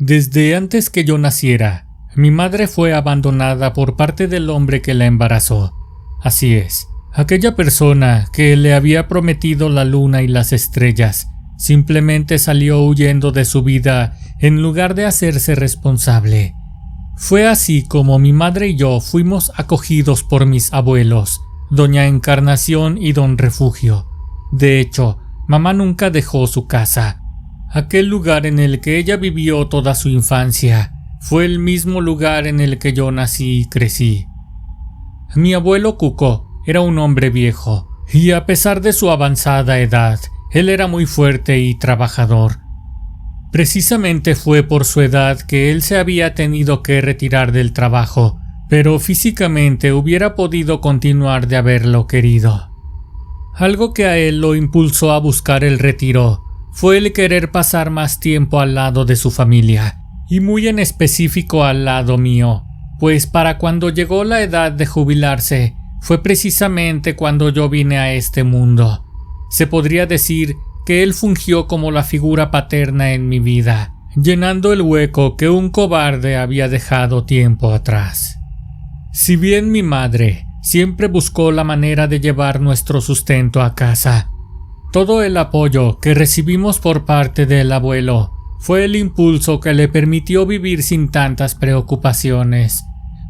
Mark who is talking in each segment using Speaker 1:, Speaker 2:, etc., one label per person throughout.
Speaker 1: Desde antes que yo naciera, mi madre fue abandonada por parte del hombre que la embarazó. Así es, aquella persona que le había prometido la luna y las estrellas simplemente salió huyendo de su vida en lugar de hacerse responsable. Fue así como mi madre y yo fuimos acogidos por mis abuelos, doña Encarnación y don Refugio. De hecho, mamá nunca dejó su casa. Aquel lugar en el que ella vivió toda su infancia fue el mismo lugar en el que yo nací y crecí. Mi abuelo Cuco era un hombre viejo, y a pesar de su avanzada edad, él era muy fuerte y trabajador. Precisamente fue por su edad que él se había tenido que retirar del trabajo, pero físicamente hubiera podido continuar de haberlo querido. Algo que a él lo impulsó a buscar el retiro fue el querer pasar más tiempo al lado de su familia, y muy en específico al lado mío, pues para cuando llegó la edad de jubilarse, fue precisamente cuando yo vine a este mundo. Se podría decir que él fungió como la figura paterna en mi vida, llenando el hueco que un cobarde había dejado tiempo atrás. Si bien mi madre siempre buscó la manera de llevar nuestro sustento a casa, todo el apoyo que recibimos por parte del abuelo fue el impulso que le permitió vivir sin tantas preocupaciones,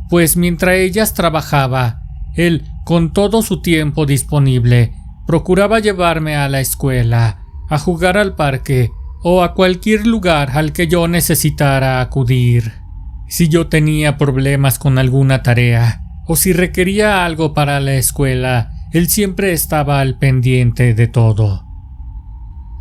Speaker 1: pues mientras ellas trabajaba, él, con todo su tiempo disponible, procuraba llevarme a la escuela, a jugar al parque o a cualquier lugar al que yo necesitara acudir. Si yo tenía problemas con alguna tarea o si requería algo para la escuela, él siempre estaba al pendiente de todo.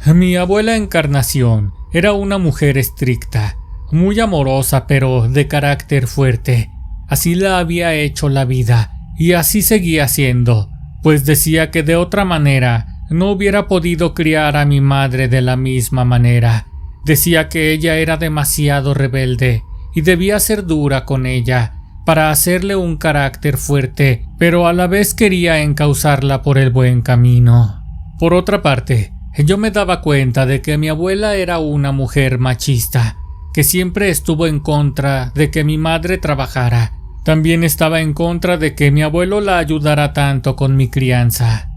Speaker 1: Mi abuela Encarnación era una mujer estricta, muy amorosa pero de carácter fuerte. Así la había hecho la vida y así seguía siendo, pues decía que de otra manera no hubiera podido criar a mi madre de la misma manera. Decía que ella era demasiado rebelde y debía ser dura con ella para hacerle un carácter fuerte, pero a la vez quería encauzarla por el buen camino. Por otra parte, yo me daba cuenta de que mi abuela era una mujer machista, que siempre estuvo en contra de que mi madre trabajara. También estaba en contra de que mi abuelo la ayudara tanto con mi crianza.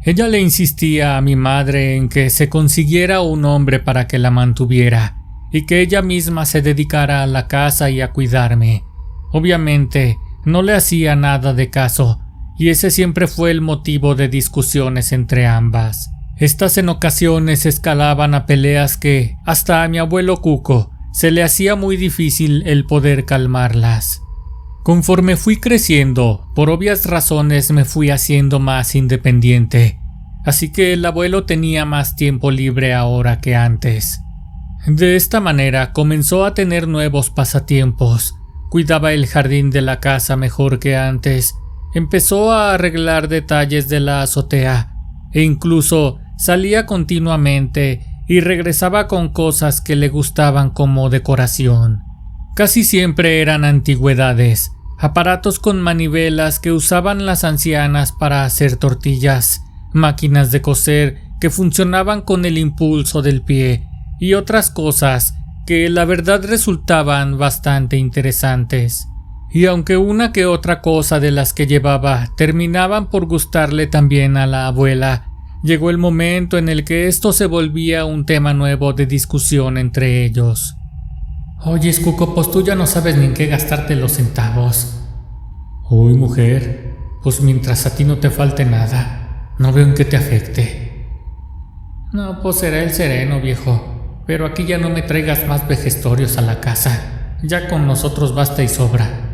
Speaker 1: Ella le insistía a mi madre en que se consiguiera un hombre para que la mantuviera y que ella misma se dedicara a la casa y a cuidarme. Obviamente, no le hacía nada de caso, y ese siempre fue el motivo de discusiones entre ambas. Estas en ocasiones escalaban a peleas que, hasta a mi abuelo Cuco, se le hacía muy difícil el poder calmarlas. Conforme fui creciendo, por obvias razones me fui haciendo más independiente, así que el abuelo tenía más tiempo libre ahora que antes. De esta manera comenzó a tener nuevos pasatiempos, cuidaba el jardín de la casa mejor que antes, empezó a arreglar detalles de la azotea e incluso salía continuamente y regresaba con cosas que le gustaban como decoración. Casi siempre eran antigüedades, aparatos con manivelas que usaban las ancianas para hacer tortillas, máquinas de coser que funcionaban con el impulso del pie y otras cosas que la verdad resultaban bastante interesantes. Y aunque una que otra cosa de las que llevaba terminaban por gustarle también a la abuela, llegó el momento en el que esto se volvía un tema nuevo de discusión entre ellos. «Oye, Cuco, pues tú ya no sabes ni en qué gastarte los centavos». «Uy, mujer, pues mientras a ti no te falte nada, no veo en qué te afecte». «No, pues será el sereno, viejo, pero aquí ya no me traigas más vejestorios a la casa, ya con nosotros basta y sobra».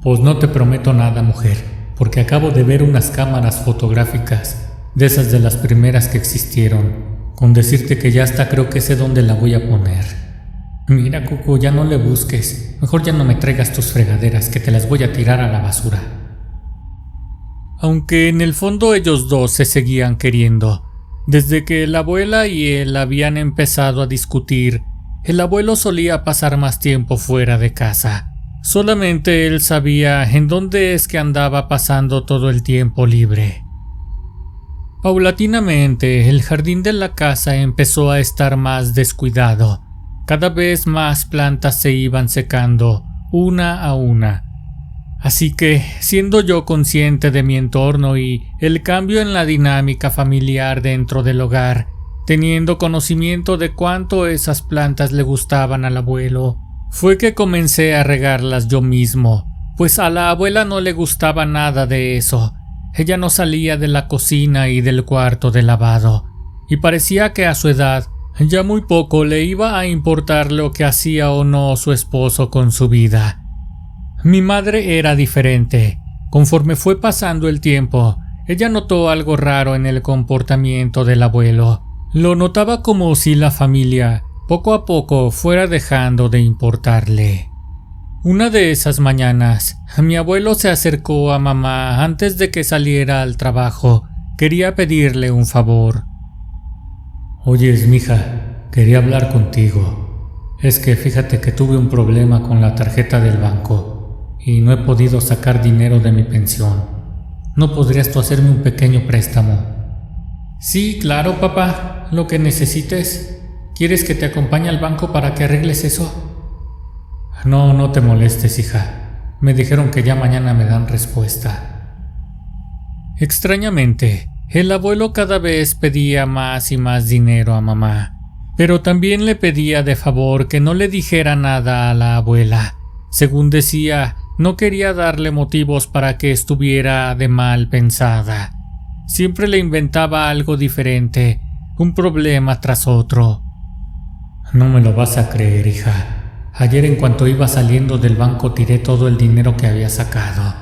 Speaker 1: «Pues no te prometo nada, mujer, porque acabo de ver unas cámaras fotográficas, de esas de las primeras que existieron. Con decirte que ya hasta creo que sé dónde la voy a poner». «Mira, Cuco, ya no le busques. Mejor ya no me traigas tus fregaderas, que te las voy a tirar a la basura». Aunque en el fondo ellos dos se seguían queriendo. Desde que la abuela y él habían empezado a discutir, el abuelo solía pasar más tiempo fuera de casa. Solamente él sabía en dónde es que andaba pasando todo el tiempo libre. Paulatinamente, el jardín de la casa empezó a estar más descuidado. Cada vez más plantas se iban secando, una a una. Así que, siendo yo consciente de mi entorno y el cambio en la dinámica familiar dentro del hogar, teniendo conocimiento de cuánto esas plantas le gustaban al abuelo, fue que comencé a regarlas yo mismo, pues a la abuela no le gustaba nada de eso. Ella no salía de la cocina y del cuarto de lavado, y parecía que a su edad ya muy poco le iba a importar lo que hacía o no su esposo con su vida. Mi madre era diferente. Conforme fue pasando el tiempo, ella notó algo raro en el comportamiento del abuelo. Lo notaba como si la familia, poco a poco, fuera dejando de importarle. Una de esas mañanas, mi abuelo se acercó a mamá antes de que saliera al trabajo. Quería pedirle un favor. «Oyes, mija, quería hablar contigo. Es que fíjate que tuve un problema con la tarjeta del banco y no he podido sacar dinero de mi pensión. ¿No podrías tú hacerme un pequeño préstamo?» «Sí, claro, papá, lo que necesites. ¿Quieres que te acompañe al banco para que arregles eso?» «No te molestes, hija. Me dijeron que ya mañana me dan respuesta». Extrañamente, el abuelo cada vez pedía más y más dinero a mamá, pero también le pedía de favor que no le dijera nada a la abuela. Según decía, no quería darle motivos para que estuviera de mal pensada. Siempre le inventaba algo diferente, un problema tras otro. «No me lo vas a creer, hija. Ayer en cuanto iba saliendo del banco tiré todo el dinero que había sacado.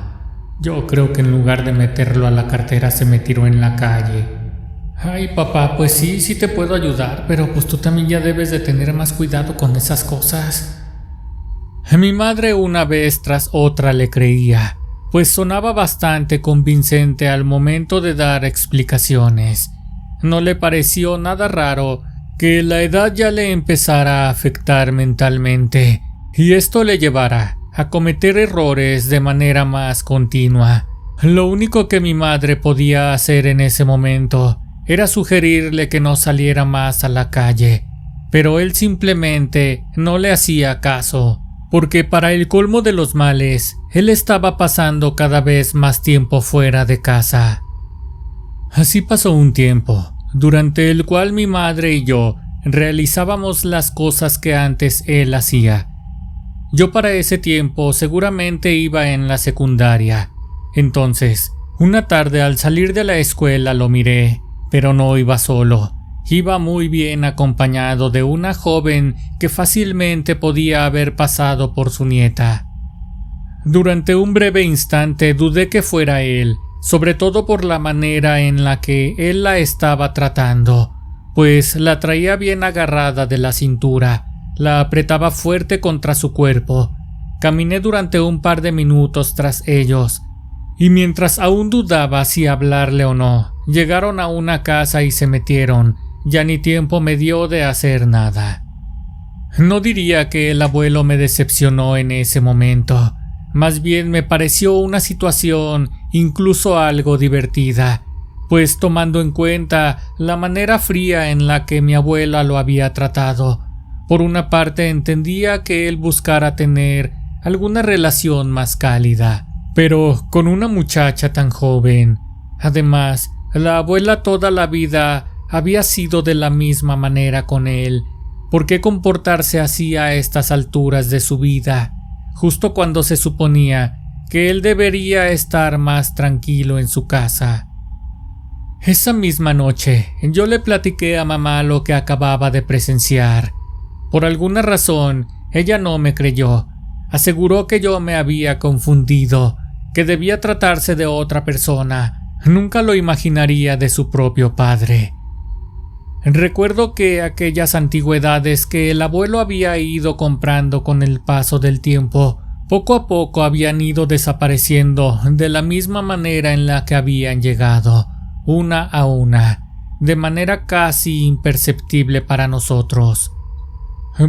Speaker 1: Yo creo que en lugar de meterlo a la cartera se me tiró en la calle». «Ay, papá, pues sí te puedo ayudar, pero pues tú también ya debes de tener más cuidado con esas cosas». Mi madre una vez tras otra le creía, pues sonaba bastante convincente al momento de dar explicaciones. No le pareció nada raro que la edad ya le empezara a afectar mentalmente, y esto le llevara a cometer errores de manera más continua. Lo único que mi madre podía hacer en ese momento era sugerirle que no saliera más a la calle, pero él simplemente no le hacía caso, porque para el colmo de los males, él estaba pasando cada vez más tiempo fuera de casa. Así pasó un tiempo, durante el cual mi madre y yo realizábamos las cosas que antes él hacía. Yo para ese tiempo seguramente iba en la secundaria. Entonces, una tarde al salir de la escuela lo miré, pero no iba solo. Iba muy bien acompañado de una joven que fácilmente podía haber pasado por su nieta. Durante un breve instante dudé que fuera él, sobre todo por la manera en la que él la estaba tratando, pues la traía bien agarrada de la cintura, la apretaba fuerte contra su cuerpo. Caminé durante un par de minutos tras ellos, y mientras aún dudaba si hablarle o no, llegaron a una casa y se metieron. Ya ni tiempo me dio de hacer nada. No diría que el abuelo me decepcionó en ese momento, más bien me pareció una situación incluso algo divertida, pues tomando en cuenta la manera fría en la que mi abuela lo había tratado, por una parte entendía que él buscara tener alguna relación más cálida, pero con una muchacha tan joven. Además, la abuela toda la vida había sido de la misma manera con él. ¿Por qué comportarse así a estas alturas de su vida, justo cuando se suponía que él debería estar más tranquilo en su casa? Esa misma noche yo le platiqué a mamá lo que acababa de presenciar. Por alguna razón ella no me creyó. Aseguró que yo me había confundido, que debía tratarse de otra persona. Nunca lo imaginaría de su propio padre. Recuerdo que aquellas antigüedades que el abuelo había ido comprando con el paso del tiempo, poco a poco habían ido desapareciendo de la misma manera en la que habían llegado, una a una, de manera casi imperceptible para nosotros.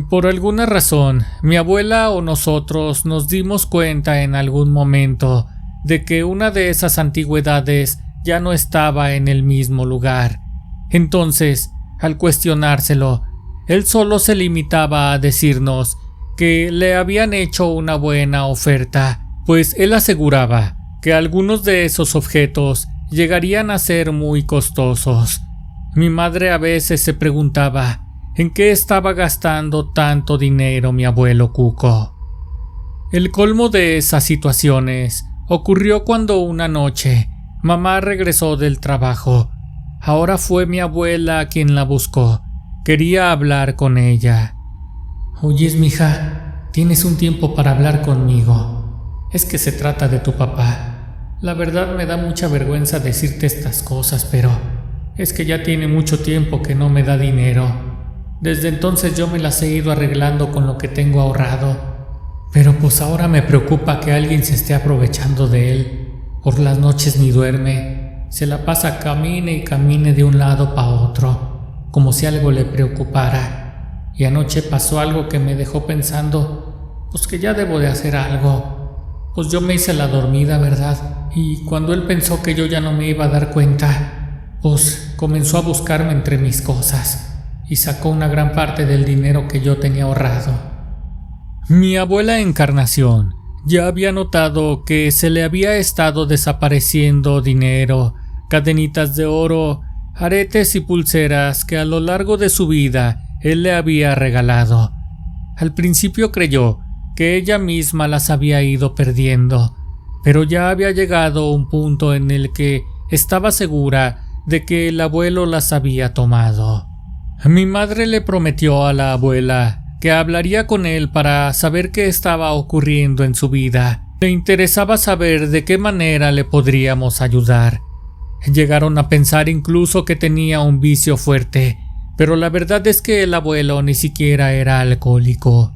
Speaker 1: Por alguna razón, mi abuela o nosotros nos dimos cuenta en algún momento de que una de esas antigüedades ya no estaba en el mismo lugar. Entonces, al cuestionárselo, él solo se limitaba a decirnos que le habían hecho una buena oferta, pues él aseguraba que algunos de esos objetos llegarían a ser muy costosos. Mi madre a veces se preguntaba en qué estaba gastando tanto dinero mi abuelo Cuco. El colmo de esas situaciones ocurrió cuando una noche mamá regresó del trabajo. Ahora fue mi abuela quien la buscó. Quería hablar con ella. «Oyes, mija, tienes un tiempo para hablar conmigo. Es que se trata de tu papá. La verdad me da mucha vergüenza decirte estas cosas, pero es que ya tiene mucho tiempo que no me da dinero. Desde entonces yo me las he ido arreglando con lo que tengo ahorrado. Pero pues ahora me preocupa que alguien se esté aprovechando de él. Por las noches ni duerme. Se la pasa camine y camine de un lado para otro, como si algo le preocupara. Y anoche pasó algo que me dejó pensando, pues que ya debo de hacer algo. Pues yo me hice la dormida, ¿verdad? Y cuando él pensó que yo ya no me iba a dar cuenta, pues comenzó a buscarme entre mis cosas y sacó una gran parte del dinero que yo tenía ahorrado». Mi abuela Encarnación ya había notado que se le había estado desapareciendo dinero, cadenitas de oro, aretes y pulseras que a lo largo de su vida él le había regalado. Al principio creyó que ella misma las había ido perdiendo, pero ya había llegado un punto en el que estaba segura de que el abuelo las había tomado. Mi madre le prometió a la abuela que hablaría con él para saber qué estaba ocurriendo en su vida. Le interesaba saber de qué manera le podríamos ayudar. Llegaron a pensar incluso que tenía un vicio fuerte, pero la verdad es que el abuelo ni siquiera era alcohólico.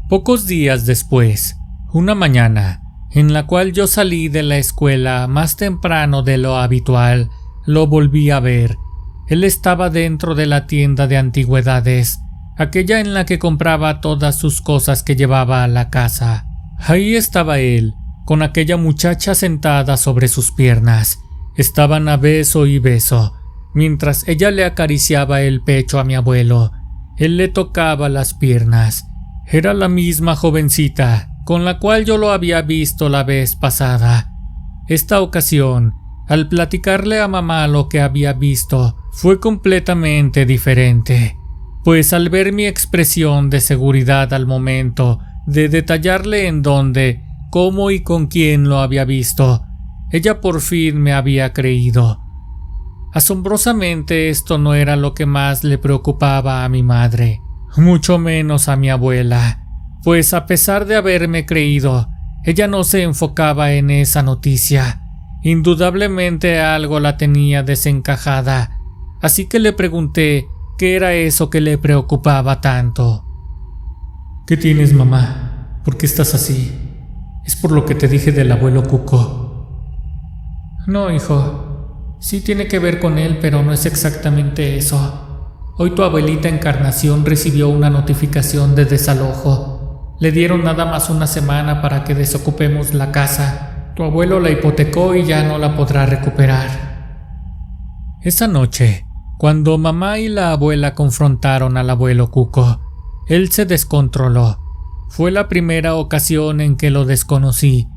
Speaker 1: Pocos días después, una mañana, en la cual yo salí de la escuela más temprano de lo habitual, lo volví a ver. Él estaba dentro de la tienda de antigüedades, aquella en la que compraba todas sus cosas que llevaba a la casa. Ahí estaba él, con aquella muchacha sentada sobre sus piernas. Estaban a beso y beso, mientras ella le acariciaba el pecho a mi abuelo. Él le tocaba las piernas. Era la misma jovencita con la cual yo lo había visto la vez pasada. Esta ocasión, al platicarle a mamá lo que había visto, fue completamente diferente. Pues al ver mi expresión de seguridad al momento de detallarle en dónde, cómo y con quién lo había visto, ella por fin me había creído. Asombrosamente esto no era lo que más le preocupaba a mi madre, mucho menos a mi abuela, pues a pesar de haberme creído, ella no se enfocaba en esa noticia. Indudablemente algo la tenía desencajada, así que le pregunté ¿qué era eso que le preocupaba tanto? ¿Qué tienes, mamá? ¿Por qué estás así? Es por lo que te dije del abuelo Cuco. No, hijo. Sí tiene que ver con él, pero no es exactamente eso. Hoy tu abuelita Encarnación recibió una notificación de desalojo. Le dieron nada más una semana para que desocupemos la casa. Tu abuelo la hipotecó y ya no la podrá recuperar. Esa noche, cuando mamá y la abuela confrontaron al abuelo Cuco, él se descontroló. Fue la primera ocasión en que lo desconocí,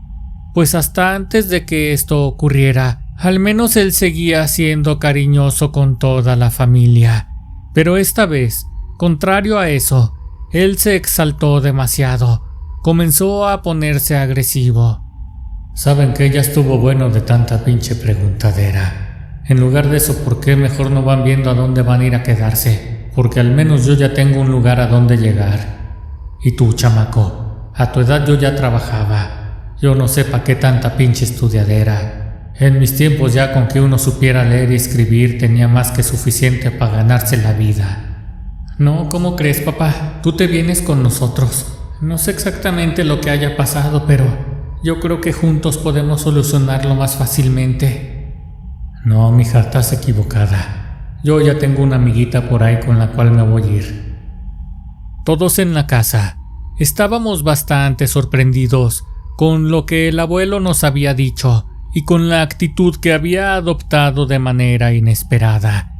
Speaker 1: pues hasta antes de que esto ocurriera, al menos él seguía siendo cariñoso con toda la familia. Pero esta vez, contrario a eso, él se exaltó demasiado. Comenzó a ponerse agresivo. Saben que ya estuvo bueno de tanta pinche preguntadera. En lugar de eso, ¿por qué mejor no van viendo a dónde van a ir a quedarse? Porque al menos yo ya tengo un lugar a dónde llegar. Y tú, chamaco, a tu edad yo ya trabajaba. Yo no sé pa' qué tanta pinche estudiadera. En mis tiempos ya con que uno supiera leer y escribir tenía más que suficiente para ganarse la vida. No, ¿cómo crees, papá? Tú te vienes con nosotros. No sé exactamente lo que haya pasado, pero yo creo que juntos podemos solucionarlo más fácilmente. No, mija, estás equivocada. Yo ya tengo una amiguita por ahí con la cual me voy a ir. Todos en la casa estábamos bastante sorprendidos con lo que el abuelo nos había dicho y con la actitud que había adoptado de manera inesperada.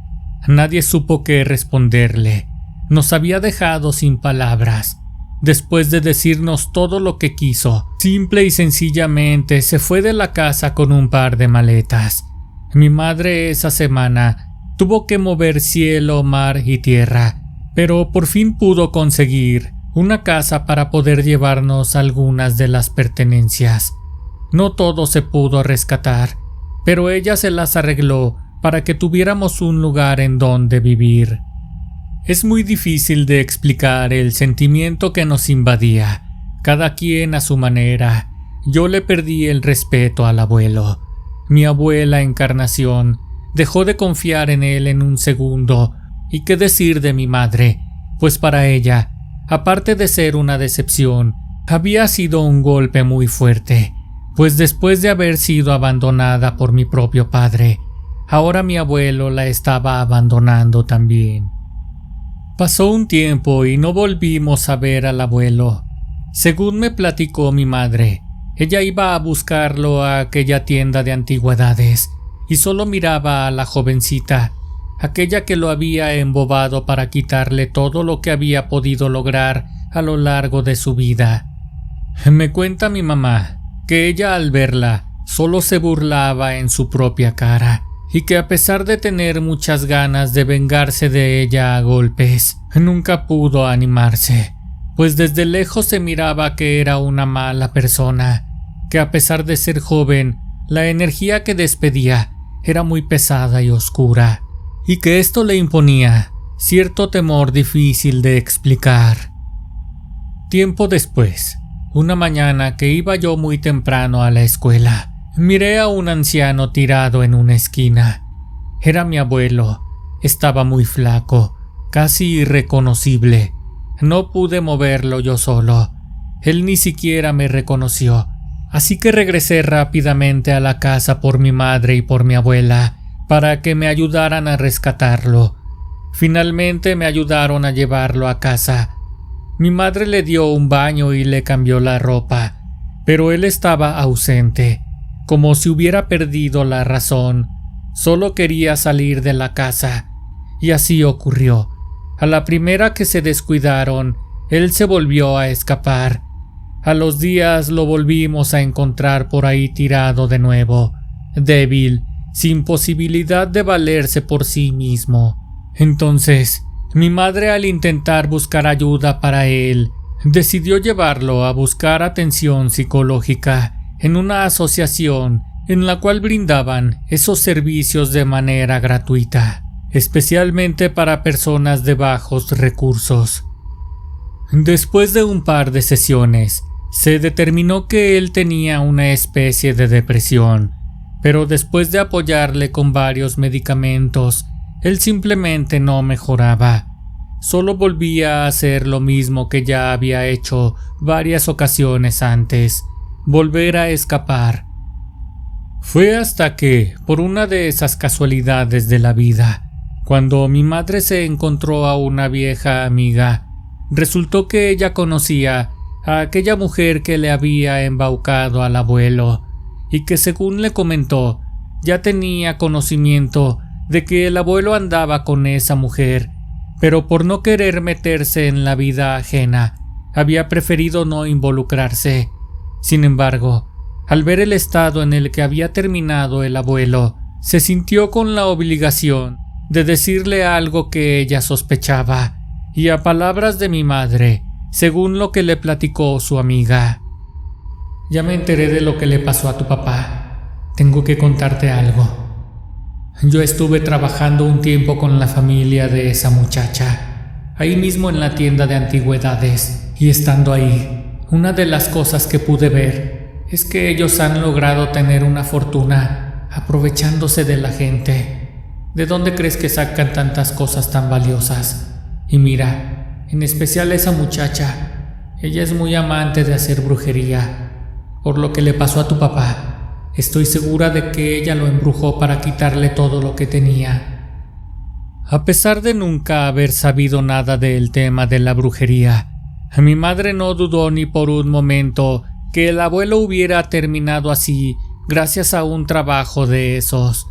Speaker 1: Nadie supo qué responderle. nos había dejado sin palabras. Después de decirnos todo lo que quiso, simple y sencillamente se fue de la casa con un par de maletas. Mi madre esa semana tuvo que mover cielo, mar y tierra, pero por fin pudo conseguir una casa para poder llevarnos algunas de las pertenencias. No todo se pudo rescatar, pero ella se las arregló para que tuviéramos un lugar en donde vivir. Es muy difícil de explicar el sentimiento que nos invadía, cada quien a su manera. Yo le perdí el respeto al abuelo. Mi abuela Encarnación dejó de confiar en él en un segundo. ¿Y qué decir de mi madre? Pues para ella, aparte de ser una decepción, había sido un golpe muy fuerte, pues después de haber sido abandonada por mi propio padre, ahora mi abuelo la estaba abandonando también. Pasó un tiempo y no volvimos a ver al abuelo. Según me platicó mi madre, ella iba a buscarlo a aquella tienda de antigüedades y solo miraba a la jovencita, aquella que lo había embobado para quitarle todo lo que había podido lograr a lo largo de su vida. Me cuenta mi mamá que ella al verla solo se burlaba en su propia cara y que a pesar de tener muchas ganas de vengarse de ella a golpes, nunca pudo animarse, pues desde lejos se miraba que era una mala persona, que a pesar de ser joven, la energía que despedía era muy pesada y oscura, y que esto le imponía cierto temor difícil de explicar. Tiempo después, una mañana que iba yo muy temprano a la escuela, miré a un anciano tirado en una esquina. Era mi abuelo. Estaba muy flaco, casi irreconocible. No pude moverlo yo solo. Él ni siquiera me reconoció. Así que regresé rápidamente a la casa por mi madre y por mi abuela para que me ayudaran a rescatarlo. Finalmente me ayudaron a llevarlo a casa. Mi madre le dio un baño y le cambió la ropa, pero él estaba ausente, como si hubiera perdido la razón. Solo quería salir de la casa, y así ocurrió. A la primera que se descuidaron, él se volvió a escapar. A los días lo volvimos a encontrar por ahí tirado de nuevo, débil, sin posibilidad de valerse por sí mismo. Entonces, mi madre, al intentar buscar ayuda para él, decidió llevarlo a buscar atención psicológica en una asociación en la cual brindaban esos servicios de manera gratuita, especialmente para personas de bajos recursos. Después de un par de sesiones, se determinó que él tenía una especie de depresión, pero después de apoyarle con varios medicamentos, él simplemente no mejoraba. Solo volvía a hacer lo mismo que ya había hecho varias ocasiones antes, volver a escapar. Fue hasta que, por una de esas casualidades de la vida, cuando mi madre se encontró a una vieja amiga, resultó que ella conocía a aquella mujer que le había embaucado al abuelo y que, según le comentó, ya tenía conocimiento de que el abuelo andaba con esa mujer, pero por no querer meterse en la vida ajena, había preferido no involucrarse. Sin embargo, al ver el estado en el que había terminado el abuelo, se sintió con la obligación de decirle algo que ella sospechaba, y a palabras de mi madre, según lo que le platicó su amiga: «Ya me enteré de lo que le pasó a tu papá. Tengo que contarte algo. Yo estuve trabajando un tiempo con la familia de esa muchacha, ahí mismo en la tienda de antigüedades, y estando ahí, una de las cosas que pude ver es que ellos han logrado tener una fortuna aprovechándose de la gente. ¿De dónde crees que sacan tantas cosas tan valiosas? Y mira, en especial esa muchacha, ella es muy amante de hacer brujería. Por lo que le pasó a tu papá, estoy segura de que ella lo embrujó para quitarle todo lo que tenía». A pesar de nunca haber sabido nada del tema de la brujería, mi madre no dudó ni por un momento que el abuelo hubiera terminado así gracias a un trabajo de esos,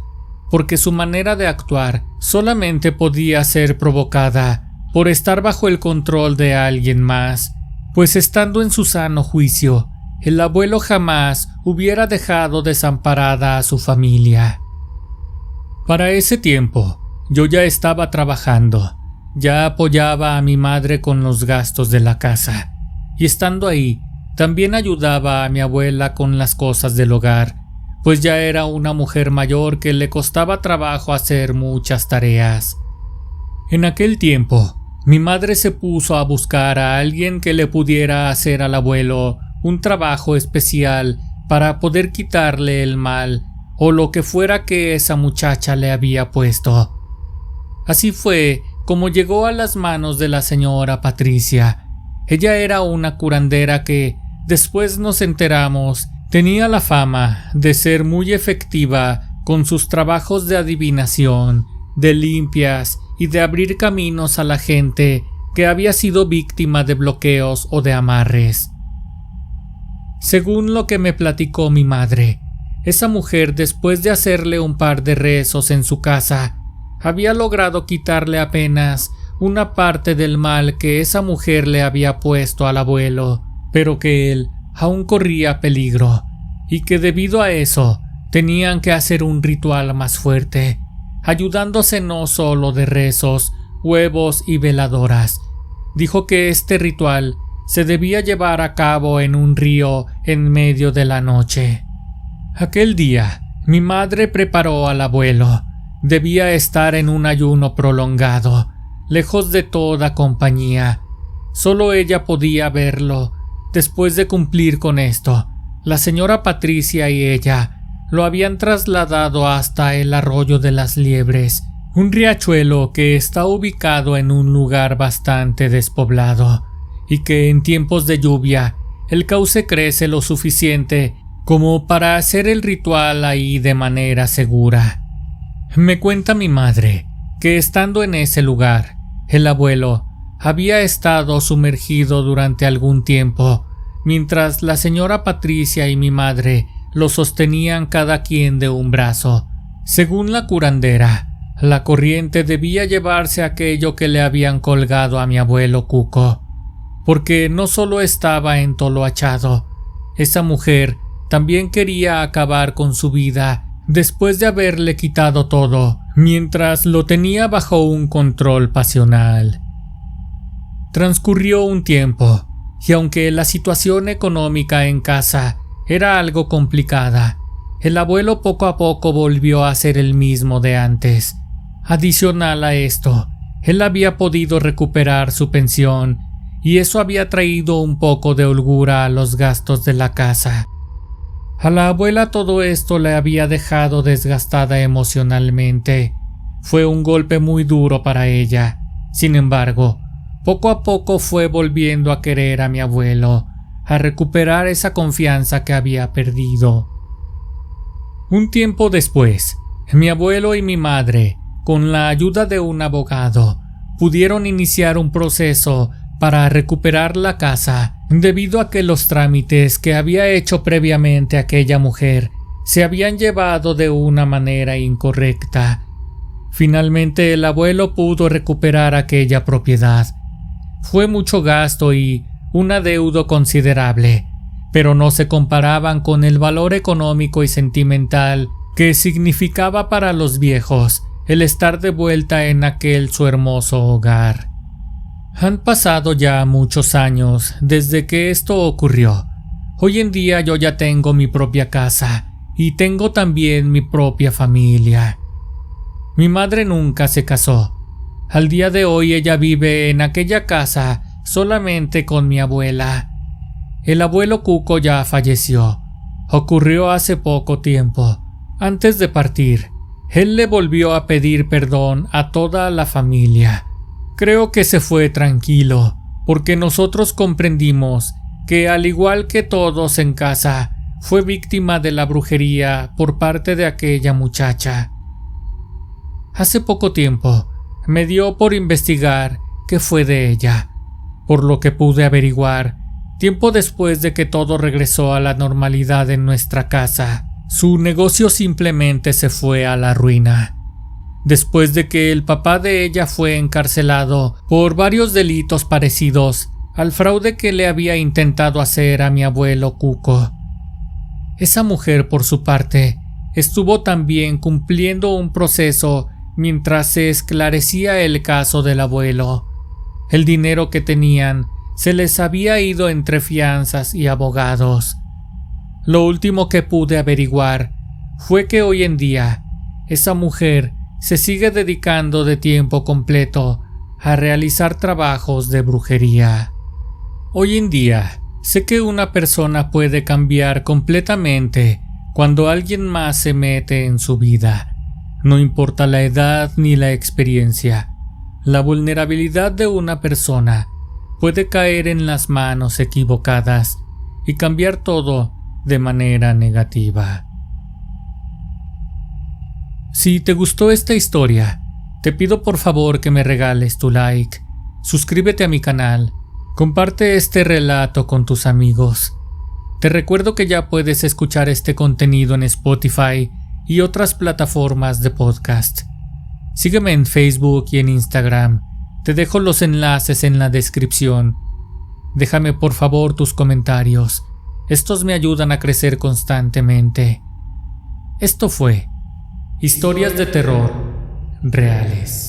Speaker 1: porque su manera de actuar solamente podía ser provocada por estar bajo el control de alguien más, pues estando en su sano juicio, el abuelo jamás hubiera dejado desamparada a su familia. Para ese tiempo, yo ya estaba trabajando, ya apoyaba a mi madre con los gastos de la casa, y estando ahí, también ayudaba a mi abuela con las cosas del hogar, pues ya era una mujer mayor que le costaba trabajo hacer muchas tareas. En aquel tiempo, mi madre se puso a buscar a alguien que le pudiera hacer al abuelo un trabajo especial para poder quitarle el mal o lo que fuera que esa muchacha le había puesto. Así fue como llegó a las manos de la señora Patricia. Ella era una curandera que, después nos enteramos, tenía la fama de ser muy efectiva con sus trabajos de adivinación, de limpias y de abrir caminos a la gente que había sido víctima de bloqueos o de amarres. Según lo que me platicó mi madre, esa mujer, después de hacerle un par de rezos en su casa, había logrado quitarle apenas una parte del mal que esa mujer le había puesto al abuelo, pero que él aún corría peligro, y que debido a eso tenían que hacer un ritual más fuerte, ayudándose no solo de rezos, huevos y veladoras. Dijo que este ritual se debía llevar a cabo en un río en medio de la noche. Aquel día, mi madre preparó al abuelo. Debía estar en un ayuno prolongado, lejos de toda compañía. Solo ella podía verlo. Después de cumplir con esto, la señora Patricia y ella lo habían trasladado hasta el Arroyo de las Liebres, un riachuelo que está ubicado en un lugar bastante despoblado, y que en tiempos de lluvia el cauce crece lo suficiente como para hacer el ritual ahí de manera segura. Me cuenta mi madre que estando en ese lugar, el abuelo había estado sumergido durante algún tiempo, mientras la señora Patricia y mi madre lo sostenían cada quien de un brazo. Según la curandera, la corriente debía llevarse aquello que le habían colgado a mi abuelo Cuco, porque no solo estaba entoloachado, esa mujer también quería acabar con su vida después de haberle quitado todo, mientras lo tenía bajo un control pasional. Transcurrió un tiempo, y aunque la situación económica en casa era algo complicada, el abuelo poco a poco volvió a ser el mismo de antes. Adicional a esto, él había podido recuperar su pensión, y eso había traído un poco de holgura a los gastos de la casa. A la abuela todo esto le había dejado desgastada emocionalmente. Fue un golpe muy duro para ella. Sin embargo, poco a poco fue volviendo a querer a mi abuelo, a recuperar esa confianza que había perdido. Un tiempo después, mi abuelo y mi madre, con la ayuda de un abogado, pudieron iniciar un proceso para recuperar la casa, debido a que los trámites que había hecho previamente aquella mujer se habían llevado de una manera incorrecta. Finalmente el abuelo pudo recuperar aquella propiedad. Fue mucho gasto y un adeudo considerable, pero no se comparaban con el valor económico y sentimental que significaba para los viejos el estar de vuelta en aquel su hermoso hogar. Han pasado ya muchos años desde que esto ocurrió. Hoy en día yo ya tengo mi propia casa y tengo también mi propia familia. Mi madre nunca se casó. Al día de hoy ella vive en aquella casa solamente con mi abuela. El abuelo Cuco ya falleció. Ocurrió hace poco tiempo. Antes de partir, él le volvió a pedir perdón a toda la familia. Creo que se fue tranquilo, porque nosotros comprendimos que, al igual que todos en casa, fue víctima de la brujería por parte de aquella muchacha. Hace poco tiempo me dio por investigar qué fue de ella, por lo que pude averiguar, tiempo después de que todo regresó a la normalidad en nuestra casa, su negocio simplemente se fue a la ruina. después de que el papá de ella fue encarcelado por varios delitos parecidos al fraude que le había intentado hacer a mi abuelo Cuco. Esa mujer, por su parte, estuvo también cumpliendo un proceso mientras se esclarecía el caso del abuelo. El dinero que tenían se les había ido entre fianzas y abogados. Lo último que pude averiguar fue que hoy en día esa mujer se sigue dedicando de tiempo completo a realizar trabajos de brujería. Hoy en día sé que una persona puede cambiar completamente cuando alguien más se mete en su vida. No importa la edad ni la experiencia, la vulnerabilidad de una persona puede caer en las manos equivocadas y cambiar todo de manera negativa. Si te gustó esta historia, te pido por favor que me regales tu like, suscríbete a mi canal, comparte este relato con tus amigos. Te recuerdo que ya puedes escuchar este contenido en Spotify y otras plataformas de podcast. Sígueme en Facebook y en Instagram. Te dejo los enlaces en la descripción. Déjame por favor tus comentarios. Estos me ayudan a crecer constantemente. Esto fue Historias de Terror Reales.